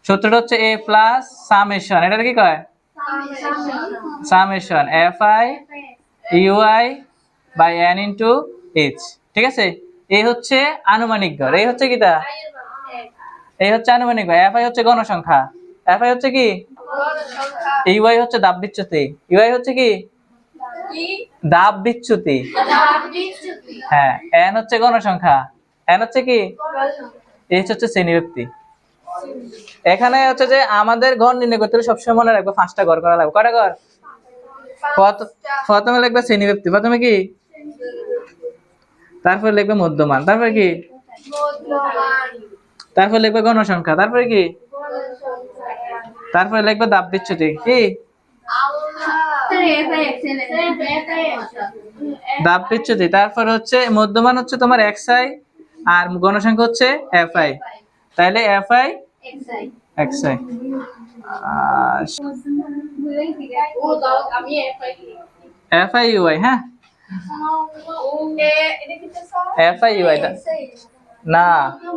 সূত্রটা হচ্ছে a plus summation, এটা কি কয় summation fi ui by n into h। ঠিক আছে, এই হচ্ছে আনুমানিক গড়, এই হচ্ছে কিটা, এই হচ্ছে আনুমানিক গড়। fi হচ্ছে গণসংখ্যা, fi হচ্ছে কি ui হচ্ছে দাব বিচ্যুতি, ui হচ্ছে কি দাব বিচ্যুতি। হ্যাঁ, n হচ্ছে গণসংখ্যা, n হচ্ছে কি, h হচ্ছে শ্রেণীব্যক্তি। এখানে হচ্ছে যে আমাদের গড় নির্ণয় করতে হলে সবসময় মনে রাখবো 5টা গড় করা লাগবে। কয়টা গড়? প্রথমে লিখবে শ্রেণীব্যক্তি, প্রথমে কি, তারপর লিখবে মধ্যমান, তারপরে কি, তারপর লিখবে গণসংখ্যা, তারপরে কি, তারপরে লিখবে দাব বিচ্যুতি। কি দাব বিচ্যুতি। তারপর হচ্ছে মধ্যমান হচ্ছে তোমার xi আর গণসংখ্যা হচ্ছে fi, তাহলে fi xi। fi ui, হ্যাঁ fi ui না,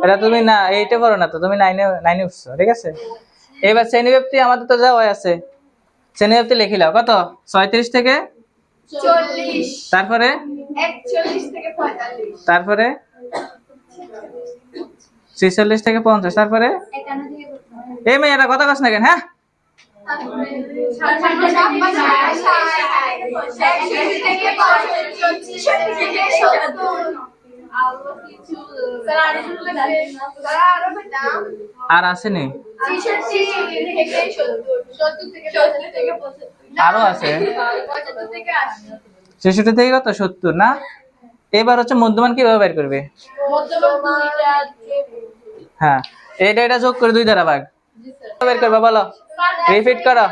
এটা তুমি না এইটা পড়ো না তো, তুমি 9 উঠছো, ঠিক আছে। এবার শ্রেণীব্যক্তি আমাদের তো যাওয়া আছে, শ্রেণীব্যক্তি লিখে নাও কত, 36 থেকে 40, তারপরে 41 থেকে 45, তারপরে 46 থেকে 50, তারপরে 51 থেকে 55। এই মেয়েরা কথা কস না কেন? হ্যাঁ, আর আসেনি, আরো আছে 66 থেকে কত 70 না। এবার হচ্ছে মধ্যমান কিভাবে বের করবে? হ্যাঁ, এটা যোগ করে 2 দ্বারা ভাগ বের করবে, বলো রিপিট করো।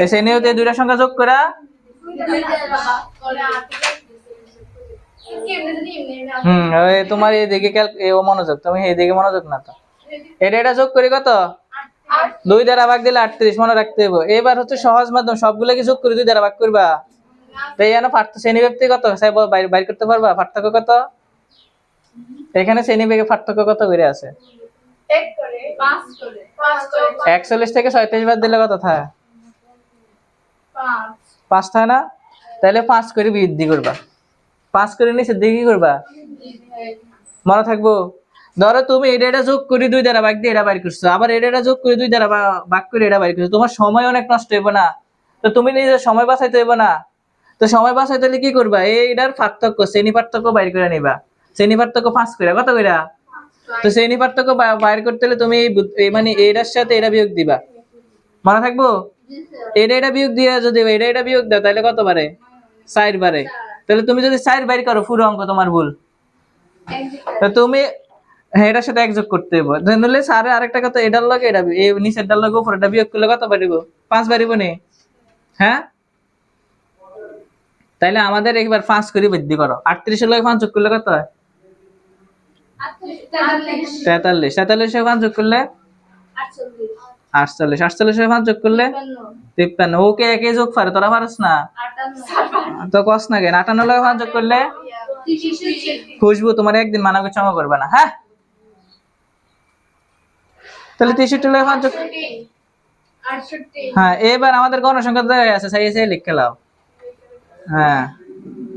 শ্রেণীতে দুইটা সংখ্যা যোগ করা 2 দ্বারা ভাগ করে। ওই তোমার এইদিকে মনোযোগ, তুমি এইদিকে মনোযোগ না তো। এটা যোগ করি কত, 2 দ্বারা ভাগ দিলে 38, মনে রাখতে হবে। এবার হচ্ছে সহজ মাধ্যম, সবগুলোকে যোগ করে 2 দ্বারা ভাগ করবা, তো এই শ্রেণীব্যক্তি কত বাইর করতে পারবা, পার্থক্য কত, এখানে শ্রেণীবিভাগে পার্থক্য কত করে আছে, 41 থেকে 37 বাদ দিলে কত থাকে, 5 থাকে না। তাহলে 5 করে বৃদ্ধি করবা, 5 করে নিচের দিকে কি করবা, মনে থাকবো। ধরো তুমি এটা যোগ করে 2 দ্বারা ভাগ দিয়ে এটা বাইর করছো, আবার এটা যোগ করে 2 দ্বারা ভাগ করে এটা বাইর করছো, তোমার সময় অনেক নষ্ট হইব না? তো তুমি নিজের সময় বাঁচাইতে হইব না? তো সময় বাঁচাইতে হলে কি করবা, এইটার পার্থক্য শ্রেণী পার্থক্য বাইর করে নিবা। শ্রেণী পার্থক্য 5 করে কত কইরা, তো শ্রেণী পার্থক্য বাইর করতে হলে তুমি মানে এটার সাথে এটা বিয়োগ দিবা, মনে থাকবো। এটা বিয়োগ দিয়ে যদি এটা বিয়োগ দাও তাহলে কত বারে, 4 বারে। তাহলে তুমি যদি 4 বাইর করো পুরো অঙ্ক তোমার ভুল, তো তুমি এটার সাথে এক যোগ করতে হবে। তাহলে স্যারে আরেকটা কথা, এটার লগে এটা এই নিচেরটার লগে উপরেরটা বিয়োগ করলে কত বাড়িব, 5 বাড়িব নি, হ্যাঁ। তাইলে আমাদের একবার 5 করে বৃদ্ধি করো, 38 এর লগে 5 যোগ করলে কত হয়, 43, 43 এর 5 যোগ করলে 48, 48 এর 5 যোগ করলে 53। ওকে একে যোগ পারে, তোরা পারস না তো কস না কেন। 58 এর লগে 5 যোগ করলে খুশবু, তোমার একদিন মানাকে ক্ষমা করবে না, হ্যাঁ। তাহলে 63 এর লগে 5 যোগ, হ্যাঁ। এবার আমাদের গণসংখ্যা দেওয়া আছে, সাই লিখে লাও, হ্যাঁ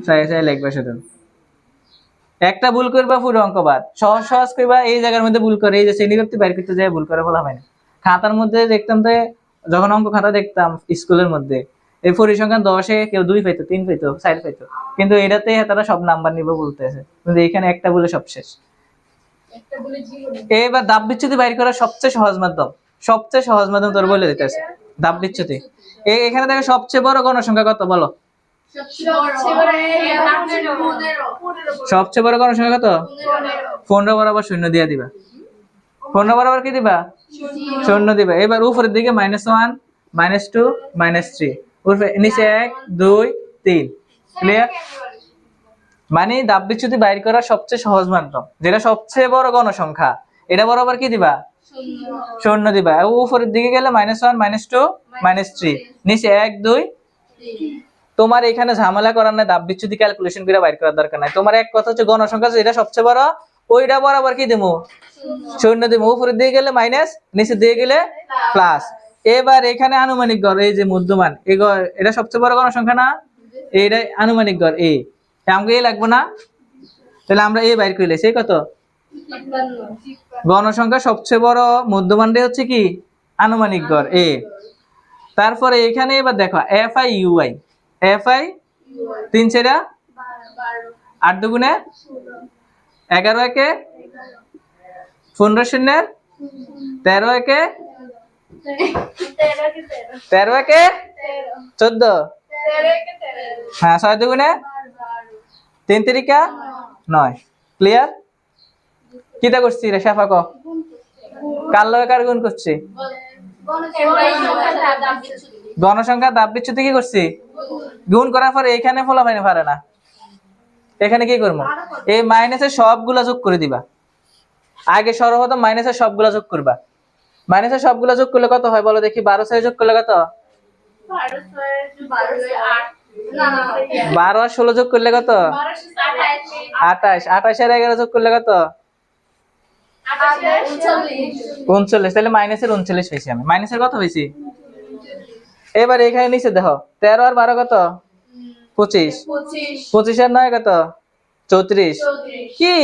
সাই লিখবে। শুধু একটা ভুল করবা পুরো অঙ্ক বাদ, সহজ সহজ করবা। এই জায়গার মধ্যে ভুল করে, এই যে শ্রেণীব্যক্তি বাইর করতে যায় ভুল করে বলা হয় না। খাতার মধ্যে দেখতাম যে যখন অঙ্ক খাতা দেখতাম স্কুলের মধ্যে, এই পরিসংখ্যান 10-এ কেউ 2 পেতো, 3 পেতো, 4 পেতো, কিন্তু এটাতে তারা সব নাম্বার নিবে বলতেছে, কিন্তু এখানে একটা বলে সব শেষ। এবার দাব বিচ্যুতি বাইর করার সবচেয়ে সহজ মাধ্যম, সবচেয়ে সহজ মাধ্যম তোর বলে দিতেছে দাব বিচ্যুতি। এখানে দেখো সবচেয়ে বড় গণসংখ্যা কত, বলো সবচেয়ে বড় গণসংখ্যা কত, 15 বরাবর শূন্য দিয়ে দিবা, 15 বরাবর কি দিবা, শূন্য দিবা। এবার উপরের দিকে -1 -2 -3, উপরে নিচে 1 2 3, ক্লিয়ার। মানে দাব বিচ্যুতি বাইর করার সবচেয়ে সহজ মাধ্যম, যেটা সবচেয়ে বড় গণসংখ্যা, এটা বরাবর কি দিবা, শূন্য দিবা। উপরের দিকে গেলে -1 -2 -3, নিচে 1 2 3। তোমার এখানে ঝামেলা করার নাই, দাব বিচ্যুতি ক্যালকুলেশন করে বাইর করার দরকার নাই। তোমার এক কথা হচ্ছে গণসংখ্যা যেটা সবচেয়ে বড়, ওইটা বরাবর কি দেবো, শূন্য দিব, উপরে দিয়ে গেলে মাইনাস, নিচে দিয়ে গেলে প্লাস। এবার এখানে আনুমানিক গড়, এই যে মধ্যমান, এটা সবচেয়ে বড় গণসংখ্যা না, এইটাই আনুমানিক গড় এ, আমাকে এ লাগবে না, তাহলে আমরা এ বাইর করে লেছি কত, গণসংখ্যা সবচেয়ে বড় মধ্যমানটাই হচ্ছে কি আনুমানিক গড় এ। তারপরে এখানে এবার দেখো F I U I, F I 3 4 8 দুগুণে 11 একে 15 শূন্যের 13 একে 13 একে 14, হ্যাঁ 6 দুগুণে 3 তিরিকা 9। ক্লিয়ার? কিটা করছি রে শেফা ক, কার লগে কার গুণ করছি, গণসংখ্যা ধাপ বিচ্যুতি কি করছি, গুণ করার পরে এখানে ফলাফল পারে না, এখানে কি করবো, এই মাইনাসের সবগুলা যোগ করে দিবা। আগে সর্বপ্রথম মাইনাসের সবগুলা যোগ করবা, মাইনাসের সবগুলা যোগ করলে কত হয় বলো দেখি, 12 6 যোগ করলে কত, 12 আর 16 যোগ করলে কত, 28, 28 আর 11 যোগ করলে কত, 39, তাহলে মাইনাসের 39 হয়েছি আমি, মাইনাসের কত হয়েছি। এবার এখানে নিচে দেখো 13 আর 12 কত, 25, 25 আর 9 কত, 34, কি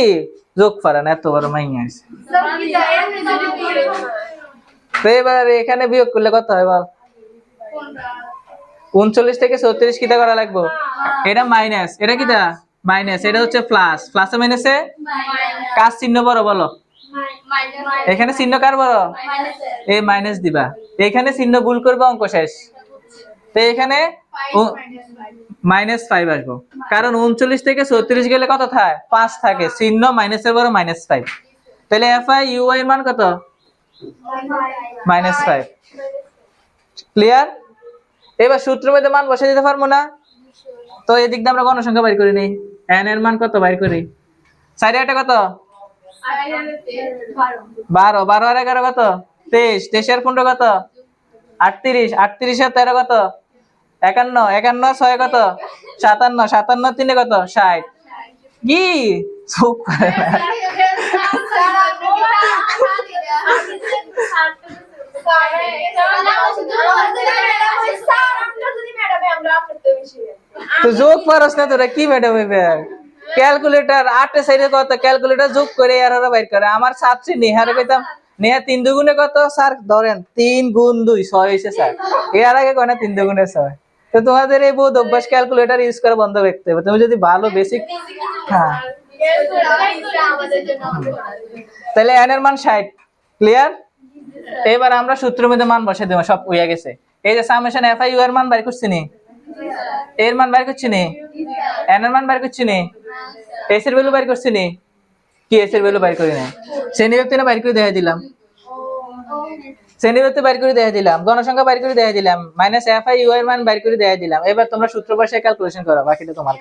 যোগ পারে না, এত বড় মাইয়া আছে। তো এবার এখানে বিয়োগ করলে কত হয় বল, 39 থেকে 34 কিটা করা লাগবে, এটা মাইনাস, এটা কিটা মাইনাস, এটা হচ্ছে প্লাস, প্লাসে মাইনাসে কার চিহ্ন বড় বলো, এখানে চিহ্ন কার বড়, এই মাইনাস দিবা, এখানে চিহ্ন ভুল করবে অঙ্ক শেষ। তো এখানে -5 আসবো, কারণ 39 থেকে 34 গেলে কত থাকে, 5 থাকে, চিহ্ন মাইনাসের বড় -5, তাহলে এফ আই ইউ আই এর মান কত, -5। ক্লিয়ার? এবার সূত্রের মধ্যে মান বসে দিতে পারবো না, তো এদিক দিয়ে আমরা গণসংখ্যা বাইর করি নেই, এন এর মান কত বাইর করি, 4 8 কত, 12, 12 আর 11 কত, 23, 23 আর 15 কত, 38, 38 আর 13 কত, 51, 51 আর 6 কত, 57, 57 আর 3 কত, 60, কি চোখ করে না। তো যোগ পারস না তোরা, কি ম্যাডাম হইবে, ক্যালকুলেটর 8 সাইডে কত, ক্যালকুলেটর যোগ করে আর বাইর করে। আমার ছাত্রী নেহারে কইতাম, নেহা 3 দুগুণে কত স্যার, ধরেন 3 গুণ 2 6 হইছে স্যার, এর আগে কয় না 3 দুগুণে 6। তো তোমাদের এই বহুত অভ্যাস ক্যালকুলেটর ইউজ করা বন্ধ রাখতে হবে, তুমি যদি ভালো বেসিক, হ্যাঁ তাহলে এন এর মান 60। ক্লিয়ার? এবার আমরা সূত্রের মধ্যে মান বসে দেব, সব হয়ে গেছে। এই যে সামেশন এফ আই ইউ এর মান বাইর করছি নি, এর মান বাইর করছি নি, এন এর মান বাইর করছি নি, এস এর ভ্যালু বাইর করছি নি, কি এস এর ভ্যালু বাইর করি না, শ্রেণীবিভক্তি না বাইর করে দেখাই দিলাম, শ্রেণীবিভক্তি বাইর করে দেখাই দিলাম, গণসংখ্যা বাইর করে দেখাই দিলাম, মাইনাস এফ আই ইউ এর মান বাইর করে দেখাই দিলাম। এবার তোমরা সূত্র বসে ক্যালকুলেশন করো, বাকিটা তোমার।